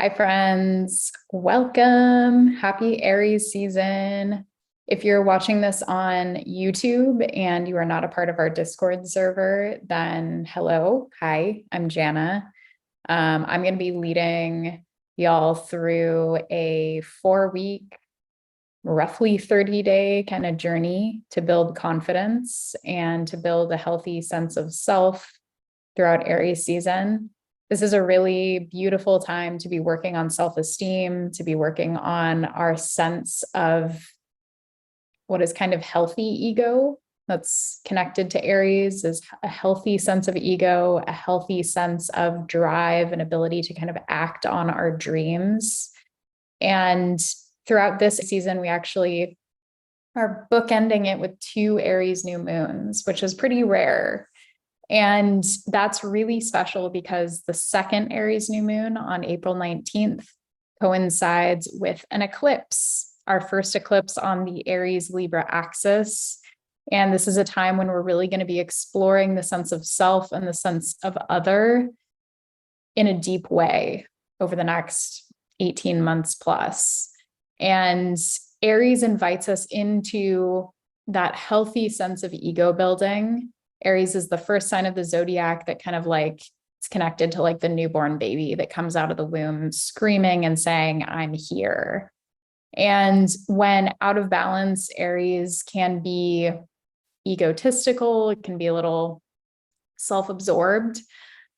Hi, friends. Welcome. Happy Aries season. If you're watching this on YouTube and you are not a part of our Discord server, then hello. Hi, I'm Jana. I'm going to be leading y'all through a 4-week, roughly 30-day kind of journey to build confidence and to build a healthy sense of self throughout Aries season. This is a really beautiful time to be working on self-esteem, to be working on our sense of what is kind of healthy ego that's connected to Aries, is a healthy sense of ego, a healthy sense of drive and ability to kind of act on our dreams. And throughout this season, we actually are bookending it with 2 Aries new moons, which is pretty rare. And that's really special because the second Aries new moon on April 19th coincides with an eclipse, our first eclipse on the Aries Libra axis. And this is a time when we're really going to be exploring the sense of self and the sense of other in a deep way over the next 18 months plus. And Aries invites us into that healthy sense of ego building. Aries is the first sign of the zodiac that kind of like it's connected to like the newborn baby that comes out of the womb screaming and saying, I'm here. And when out of balance, Aries can be egotistical, it can be a little self-absorbed.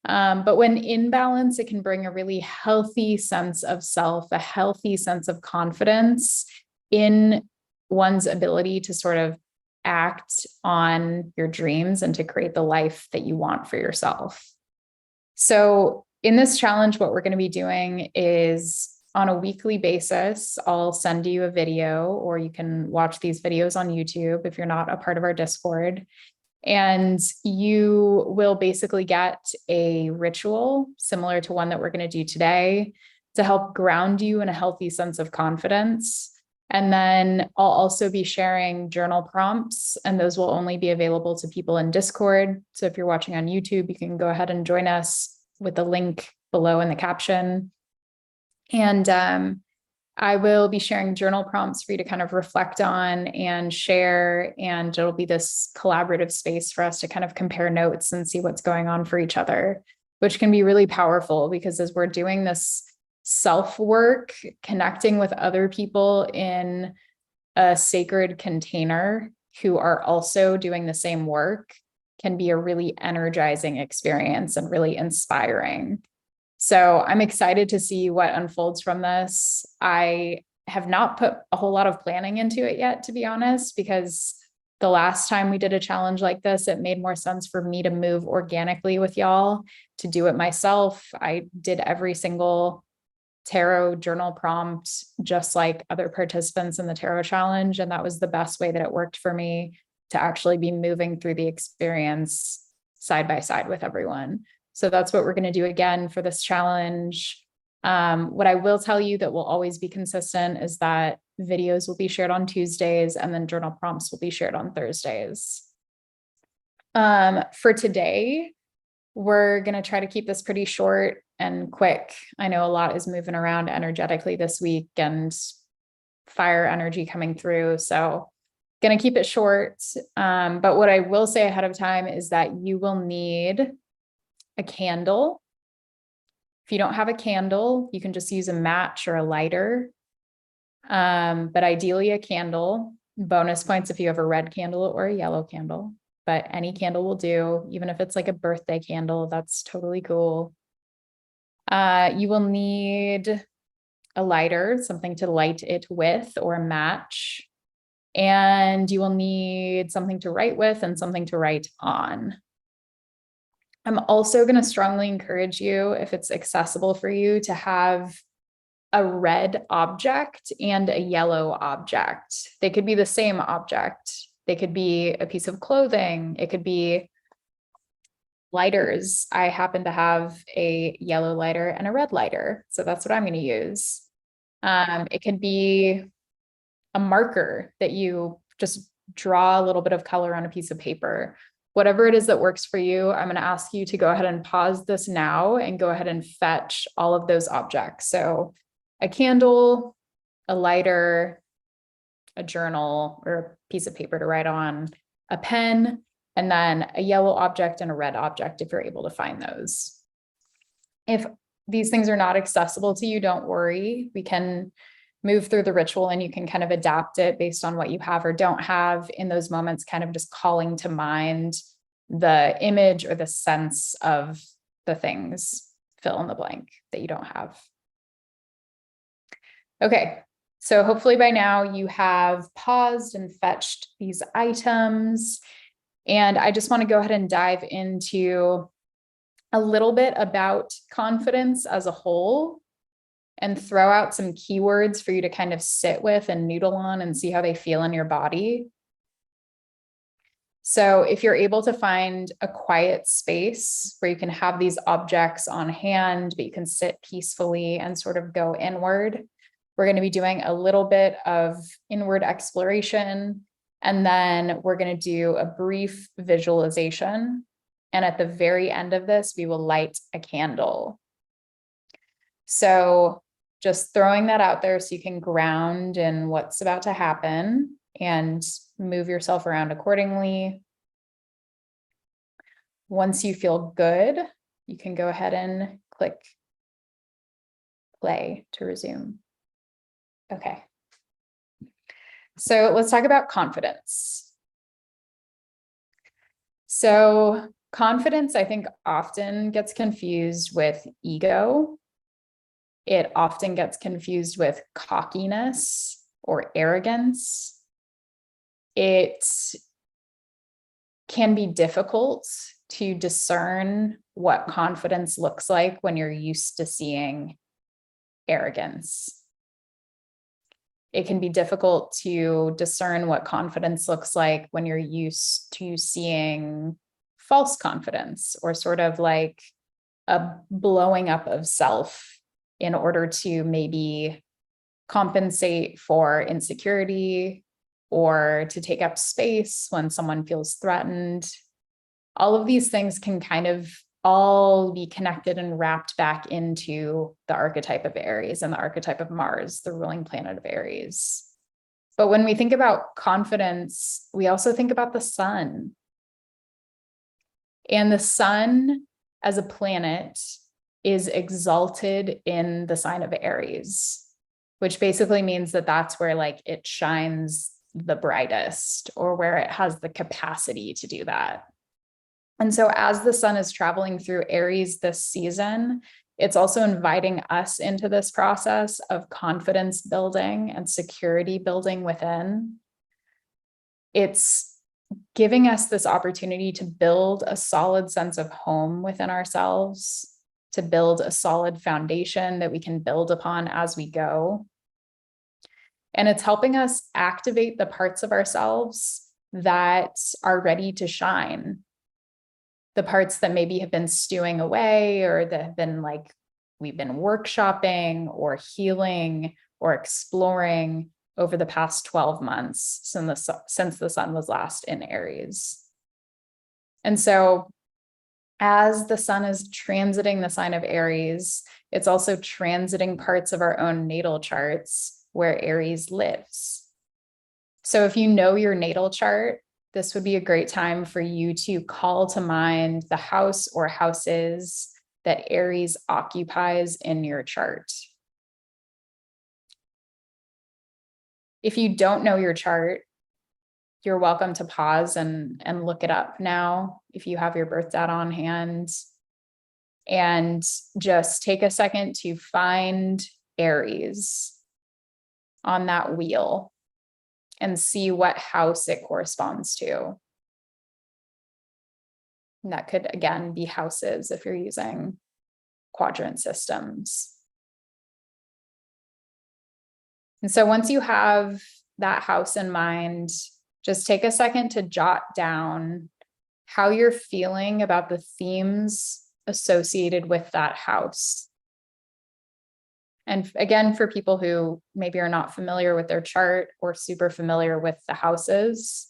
But when in balance, it can bring a really healthy sense of self, a healthy sense of confidence in one's ability to sort of act on your dreams and to create the life that you want for yourself. So in this challenge, what we're going to be doing is on a weekly basis, I'll send you a video, or you can watch these videos on YouTube if you're not a part of our Discord. And you will basically get a ritual similar to one that we're going to do today to help ground you in a healthy sense of confidence. And then I'll also be sharing journal prompts, and those will only be available to people in Discord. So if you're watching on YouTube, you can go ahead and join us with the link below in the caption. And I will be sharing journal prompts for you to kind of reflect on and share. And it'll be this collaborative space for us to kind of compare notes and see what's going on for each other, which can be really powerful because as we're doing this self-work, connecting with other people in a sacred container who are also doing the same work can be a really energizing experience and really inspiring. So I'm excited to see what unfolds from this. I have not put a whole lot of planning into it yet, to be honest, because the last time we did a challenge like this, it made more sense for me to move organically with y'all, to do it myself. I did every single tarot journal prompt, just like other participants in the tarot challenge. And that was the best way that it worked for me to actually be moving through the experience side by side with everyone. So that's what we're going to do again for this challenge. What I will tell you that will always be consistent is that videos will be shared on Tuesdays and then journal prompts will be shared on Thursdays. For today, we're going to try to keep this pretty short and quick. I know a lot is moving around energetically this week and fire energy coming through. So going to keep it short. But what I will say ahead of time is that you will need a candle. If you don't have a candle, you can just use a match or a lighter. But ideally a candle. Bonus points if you have a red candle or a yellow candle. But any candle will do, even if it's like a birthday candle, that's totally cool. You will need a lighter, something to light it with, or a match. And you will need something to write with and something to write on. I'm also going to strongly encourage you, if it's accessible for you, to have a red object and a yellow object. They could be the same object. They could be a piece of clothing. It could be lighters. I happen to have a yellow lighter and a red lighter, so that's what I'm going to use. It could be a marker that you just draw a little bit of color on a piece of paper, Whatever it is that works for you, I'm going to ask you to go ahead and pause this now and go ahead and fetch all of those objects. So a candle, a lighter, a journal or a piece of paper to write on, a pen, and then a yellow object and a red object if you're able to find those. If these things are not accessible to you, don't worry. We can move through the ritual and you can kind of adapt it based on what you have or don't have in those moments, kind of just calling to mind the image or the sense of the things, fill in the blank that you don't have. Okay, so hopefully by now you have paused and fetched these items. And I just want to go ahead and dive into a little bit about confidence as a whole and throw out some keywords for you to kind of sit with and noodle on and see how they feel in your body. So if you're able to find a quiet space where you can have these objects on hand, but you can sit peacefully and sort of go inward, we're going to be doing a little bit of inward exploration, and then we're going to do a brief visualization. And at the very end of this, we will light a candle. So just throwing that out there so you can ground in what's about to happen and move yourself around accordingly. Once you feel good, you can go ahead and click play to resume. Okay. So let's talk about confidence. So confidence, I think, often gets confused with ego. It often gets confused with cockiness or arrogance. It can be difficult to discern what confidence looks like when you're used to seeing arrogance. It can be difficult to discern what confidence looks like when you're used to seeing false confidence or sort of like a blowing up of self in order to maybe compensate for insecurity or to take up space when someone feels threatened. All of these things can kind of all be connected and wrapped back into the archetype of Aries and the archetype of Mars, the ruling planet of Aries. But when we think about confidence, we also think about the sun. And the sun as a planet is exalted in the sign of Aries, which basically means that that's where like it shines the brightest or where it has the capacity to do that. And so as the sun is traveling through Aries this season, it's also inviting us into this process of confidence building and security building within. It's giving us this opportunity to build a solid sense of home within ourselves, to build a solid foundation that we can build upon as we go. And it's helping us activate the parts of ourselves that are ready to shine. The parts that maybe have been stewing away or that have been like, we've been workshopping or healing or exploring over the past 12 months since the sun was last in Aries. And so as the sun is transiting the sign of Aries, it's also transiting parts of our own natal charts where Aries lives. So if you know your natal chart, this would be a great time for you to call to mind the house or houses that Aries occupies in your chart. If you don't know your chart, you're welcome to pause and look it up now if you have your birth data on hand. And just take a second to find Aries on that wheel and see what house it corresponds to. And that could, again, be houses if you're using quadrant systems. And so once you have that house in mind, just take a second to jot down how you're feeling about the themes associated with that house. And again, for people who maybe are not familiar with their chart or super familiar with the houses,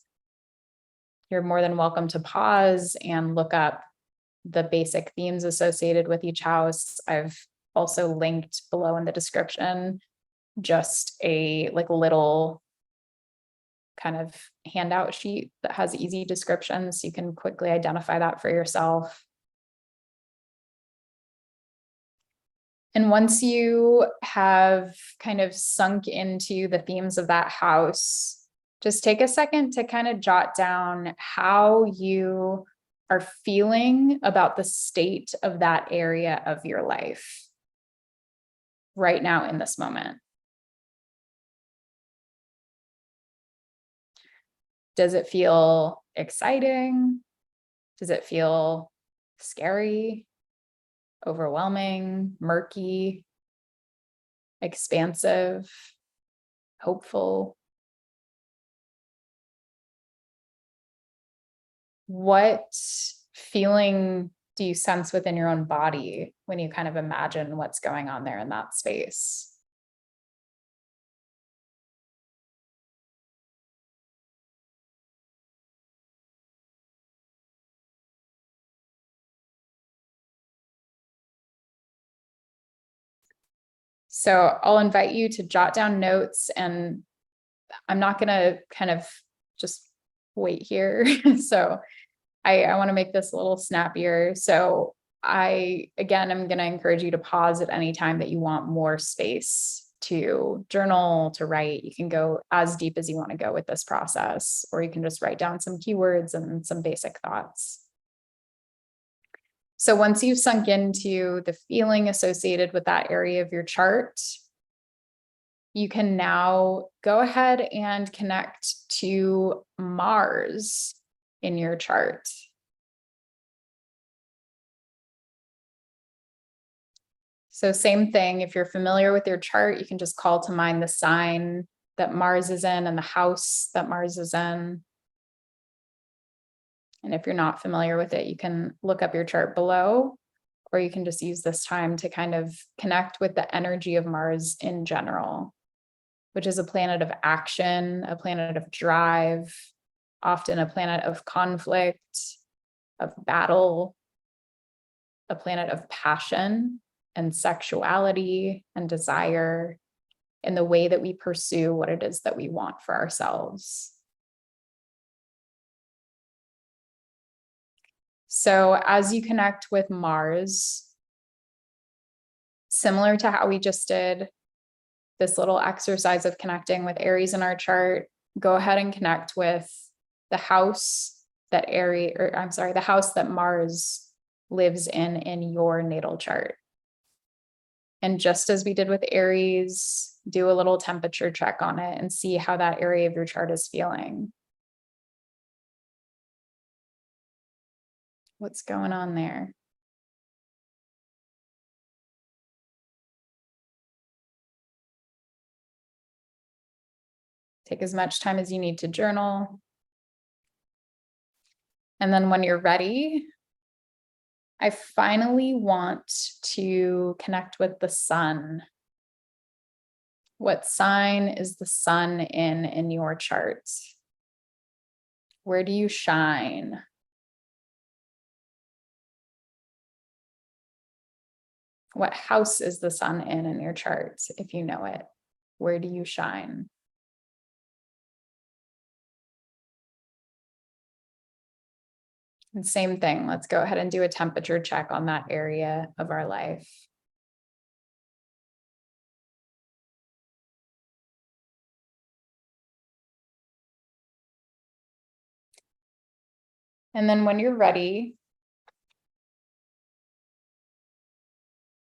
you're more than welcome to pause and look up the basic themes associated with each house. I've also linked below in the description just a little kind of handout sheet that has easy descriptions, so you can quickly identify that for yourself. And once you have kind of sunk into the themes of that house, just take a second to kind of jot down how you are feeling about the state of that area of your life right now in this moment. Does it feel exciting? Does it feel scary, overwhelming, murky, expansive, hopeful? What feeling do you sense within your own body when you kind of imagine what's going on there in that space? So I'll invite you to jot down notes, and I'm not going to kind of just wait here. So I want to make this a little snappier. So again, I'm going to encourage you to pause at any time that you want more space to journal, to write. You can go as deep as you want to go with this process, or you can just write down some keywords and some basic thoughts. So once you've sunk into the feeling associated with that area of your chart, you can now go ahead and connect to Mars in your chart. So same thing, if you're familiar with your chart, you can just call to mind the sign that Mars is in and the house that Mars is in. And if you're not familiar with it, you can look up your chart below, or you can just use this time to kind of connect with the energy of Mars in general, which is a planet of action, a planet of drive, often a planet of conflict, of battle, a planet of passion and sexuality and desire in the way that we pursue what it is that we want for ourselves. So as you connect with Mars, similar to how we just did this little exercise of connecting with Aries in our chart, go ahead and connect with the house that the house that Mars lives in your natal chart. And just as we did with Aries, do a little temperature check on it and see how that area of your chart is feeling. What's going on there? Take as much time as you need to journal. And then when you're ready, I finally want to connect with the sun. What sign is the sun in your chart? Where do you shine? What house is the sun in your chart, if you know it? Where do you shine? And same thing, let's go ahead and do a temperature check on that area of our life. And then when you're ready,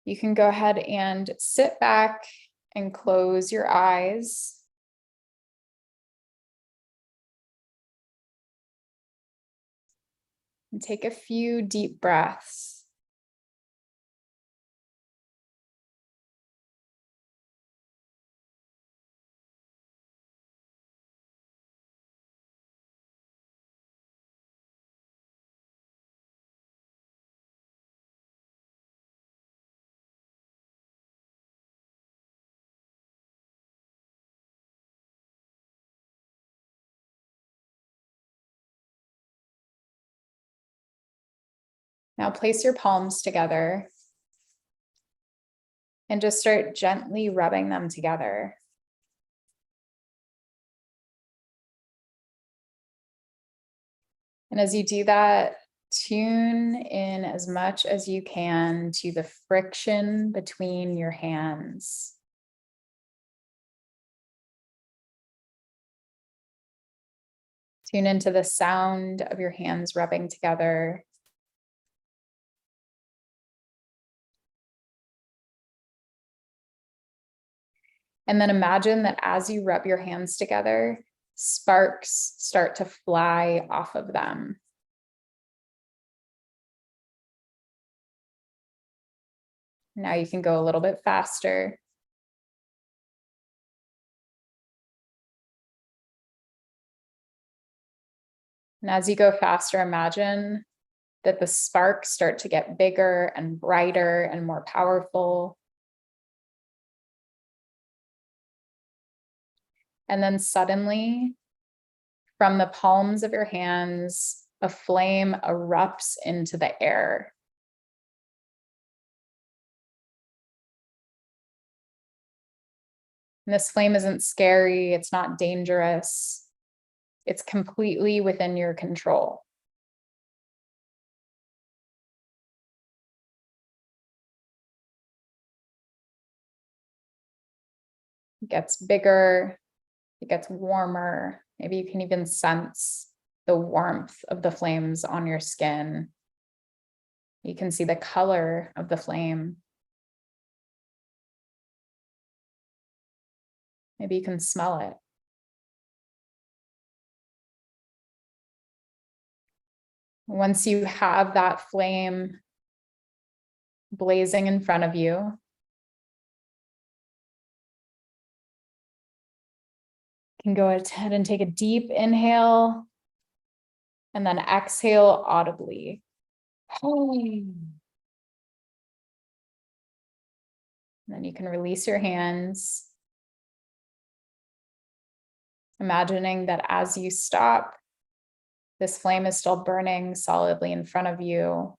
you can go ahead and sit back and close your eyes. And take a few deep breaths. Now place your palms together and just start gently rubbing them together. And as you do that, tune in as much as you can to the friction between your hands. Tune into the sound of your hands rubbing together. And then imagine that as you rub your hands together, sparks start to fly off of them. Now you can go a little bit faster. And as you go faster, imagine that the sparks start to get bigger and brighter and more powerful. And then suddenly, from the palms of your hands, a flame erupts into the air. And this flame isn't scary, it's not dangerous, it's completely within your control. It gets bigger, it gets warmer. Maybe you can even sense the warmth of the flames on your skin. You can see the color of the flame. Maybe you can smell it. Once you have that flame blazing in front of you, you can go ahead and take a deep inhale and then exhale audibly. And then you can release your hands, imagining that as you stop, this flame is still burning solidly in front of you,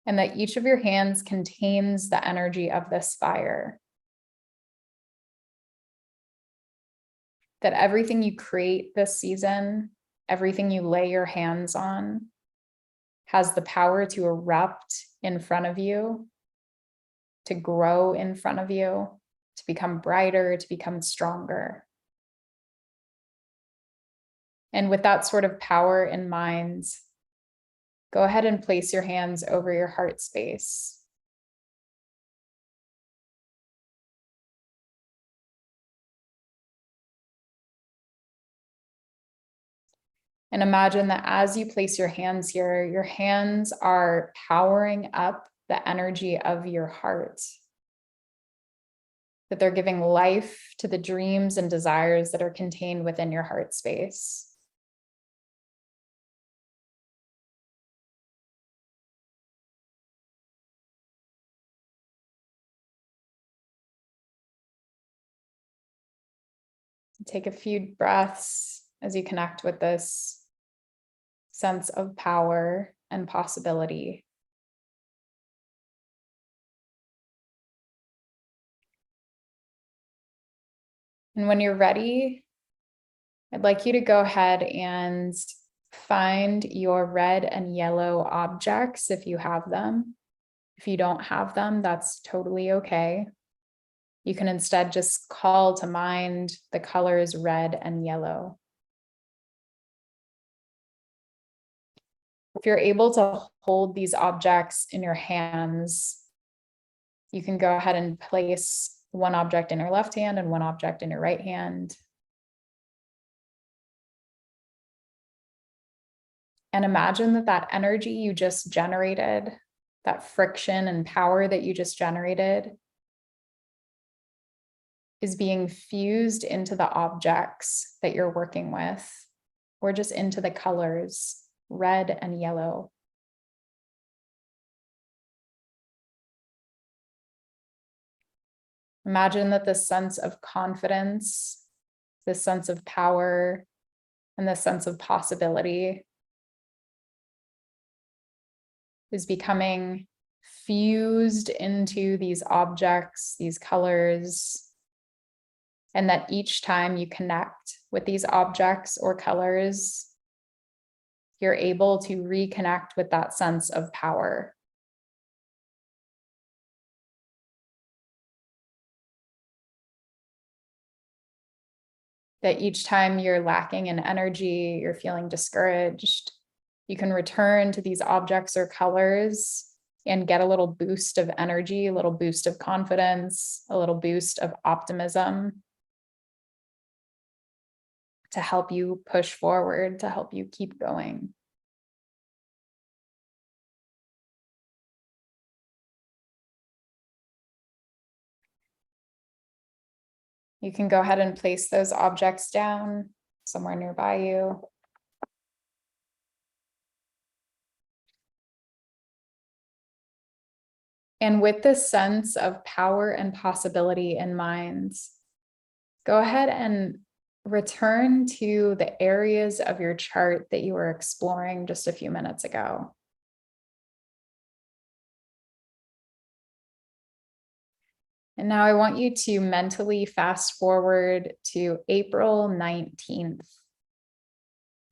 and that each of your hands contains the energy of this fire. That everything you create this season, everything you lay your hands on, has the power to erupt in front of you, to grow in front of you, to become brighter, to become stronger. And with that sort of power in mind, go ahead and place your hands over your heart space. And imagine that as you place your hands here, your hands are powering up the energy of your heart. That they're giving life to the dreams and desires that are contained within your heart space. Take a few breaths as you connect with this sense of power and possibility. And when you're ready, I'd like you to go ahead and find your red and yellow objects if you have them. If you don't have them, that's totally okay. You can instead just call to mind the colors red and yellow. If you're able to hold these objects in your hands, you can go ahead and place one object in your left hand and one object in your right hand. And imagine that that energy you just generated, that friction and power that you just generated, is being fused into the objects that you're working with, or just into the colors, red and yellow. Imagine that this sense of confidence, this sense of power, and this sense of possibility is becoming fused into these objects, these colors, and that each time you connect with these objects or colors, you're able to reconnect with that sense of power. That each time you're lacking in energy, you're feeling discouraged, you can return to these objects or colors and get a little boost of energy, a little boost of confidence, a little boost of optimism to help you push forward, to help you keep going. You can go ahead and place those objects down somewhere nearby you. And with this sense of power and possibility in mind, go ahead and return to the areas of your chart that you were exploring just a few minutes ago. And now I want you to mentally fast forward to April 19th,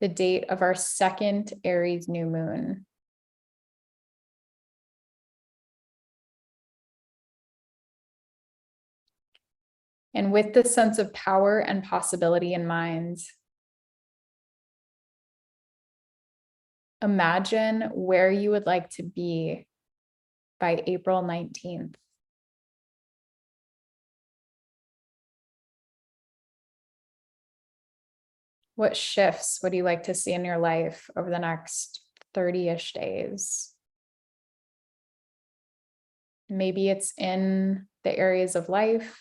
the date of our second Aries new moon. And with this sense of power and possibility in mind, imagine where you would like to be by April 19th. What shifts would you like to see in your life over the next 30-ish days? Maybe it's in the areas of life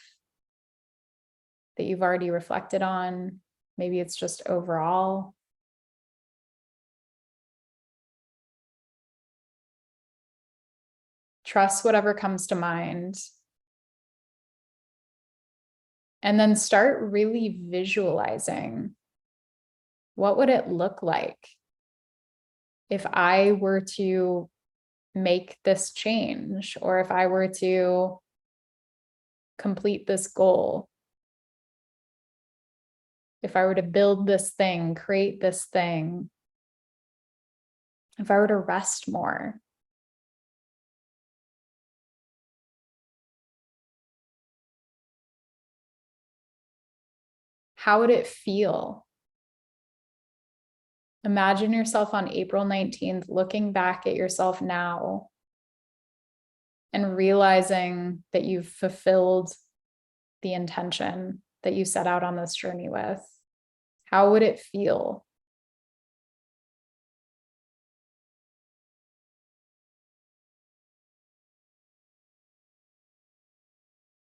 that you've already reflected on. Maybe it's just overall. Trust whatever comes to mind. And then start really visualizing, what would it look like if I were to make this change, or if I were to complete this goal? If I were to build this thing, create this thing, if I were to rest more? How would it feel? Imagine yourself on April 19th, looking back at yourself now and realizing that you've fulfilled the intention that you set out on this journey with. How would it feel?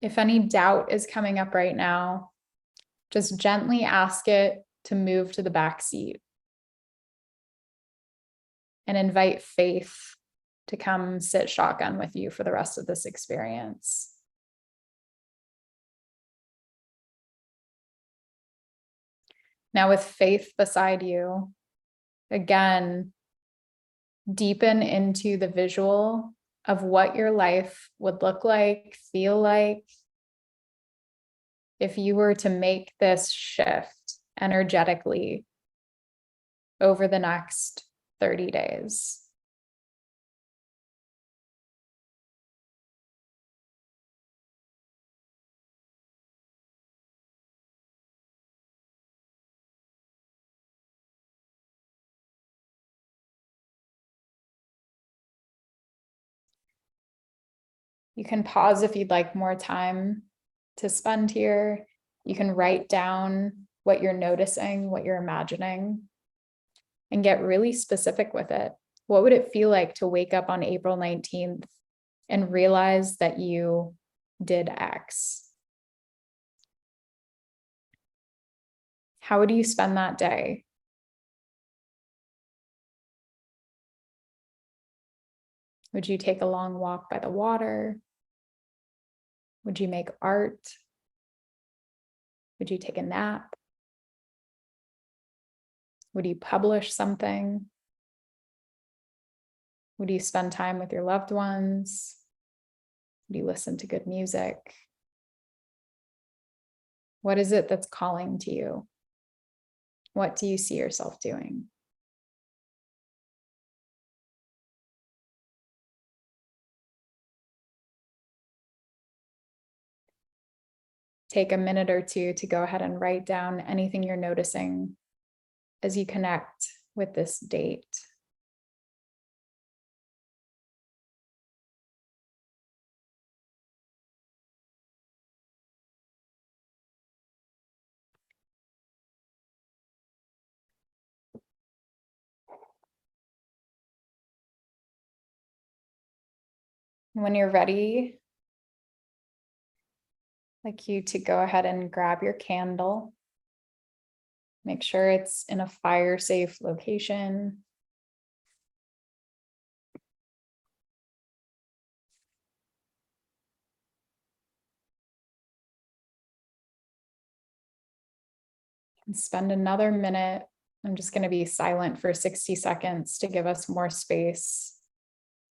If any doubt is coming up right now, just gently ask it to move to the back seat and invite faith to come sit shotgun with you for the rest of this experience. Now, with faith beside you, again, deepen into the visual of what your life would look like, feel like, if you were to make this shift energetically over the next 30 days. You can pause if you'd like more time to spend here. You can write down what you're noticing, what you're imagining, and get really specific with it. What would it feel like to wake up on April 19th and realize that you did X? How would you spend that day? Would you take a long walk by the water? Would you make art? Would you take a nap? Would you publish something? Would you spend time with your loved ones? Would you listen to good music? What is it that's calling to you? What do you see yourself doing? Take a minute or two to go ahead and write down anything you're noticing as you connect with this date. When you're ready, I'd like you to go ahead and grab your candle. Make sure it's in a fire-safe location. And spend another minute. I'm just going to be silent for 60 seconds to give us more space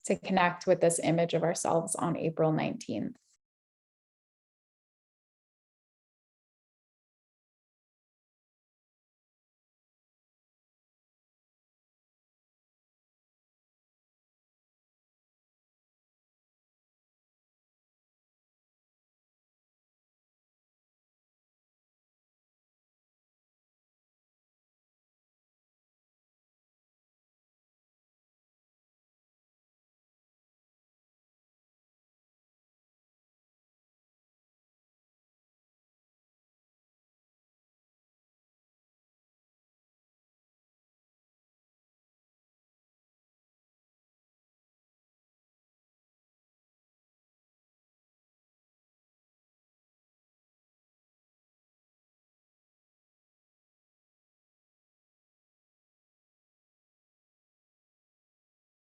to connect with this image of ourselves on April 19th.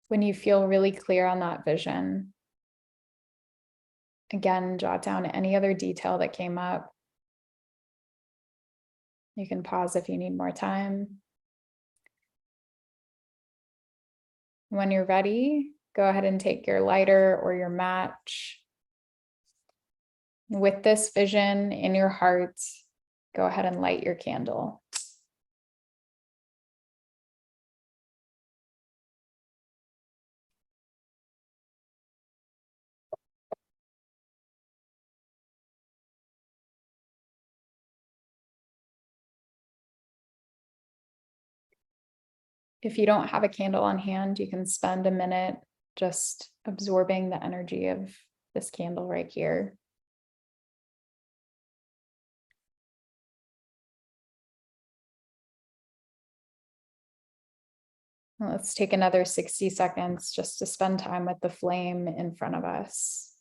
When you feel really clear on that vision, again, jot down any other detail that came up. You can pause if you need more time. When you're ready, go ahead and take your lighter or your match. With this vision in your heart, go ahead and light your candle. If you don't have a candle on hand, you can spend a minute just absorbing the energy of this candle right here. Let's take another 60 seconds just to spend time with the flame in front of us.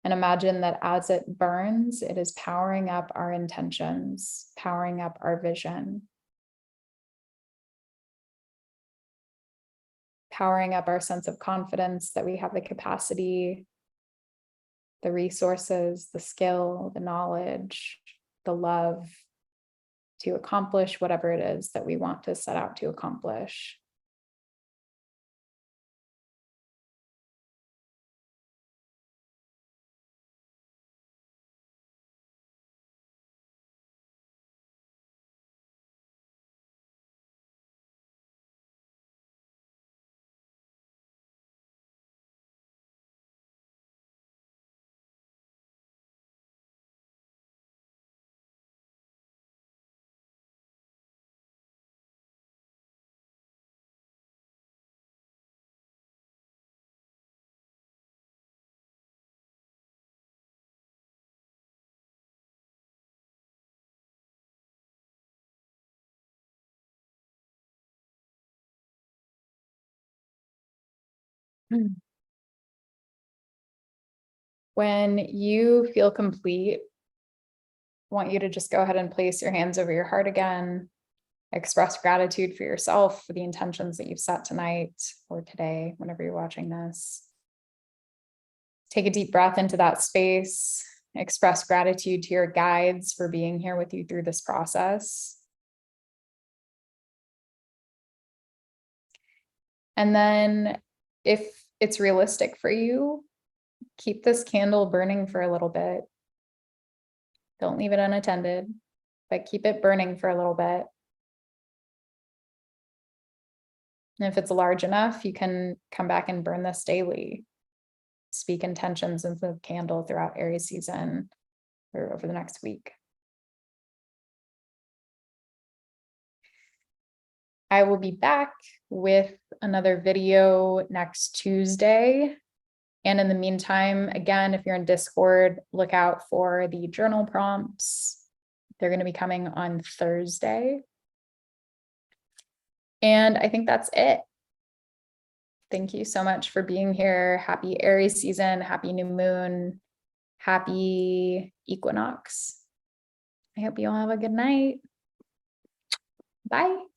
And imagine that as it burns, it is powering up our intentions, powering up our vision, powering up our sense of confidence that we have the capacity, the resources, the skill, the knowledge, the love to accomplish whatever it is that we want to set out to accomplish. When you feel complete, I want you to just go ahead and place your hands over your heart again. Express gratitude for yourself, for the intentions that you've set tonight or today, whenever you're watching this. Take a deep breath into that space. Express gratitude to your guides for being here with you through this process. And then if it's realistic for you, keep this candle burning for a little bit. Don't leave it unattended, but keep it burning for a little bit. And if it's large enough, you can come back and burn this daily. Speak intentions into the candle throughout Aries season or over the next week. I will be back with another video next Tuesday. And in the meantime, again, if you're in Discord, look out for the journal prompts. They're going to be coming on Thursday. And I think that's it. Thank you so much for being here. Happy Aries season, happy new moon, happy equinox. I hope you all have a good night. Bye.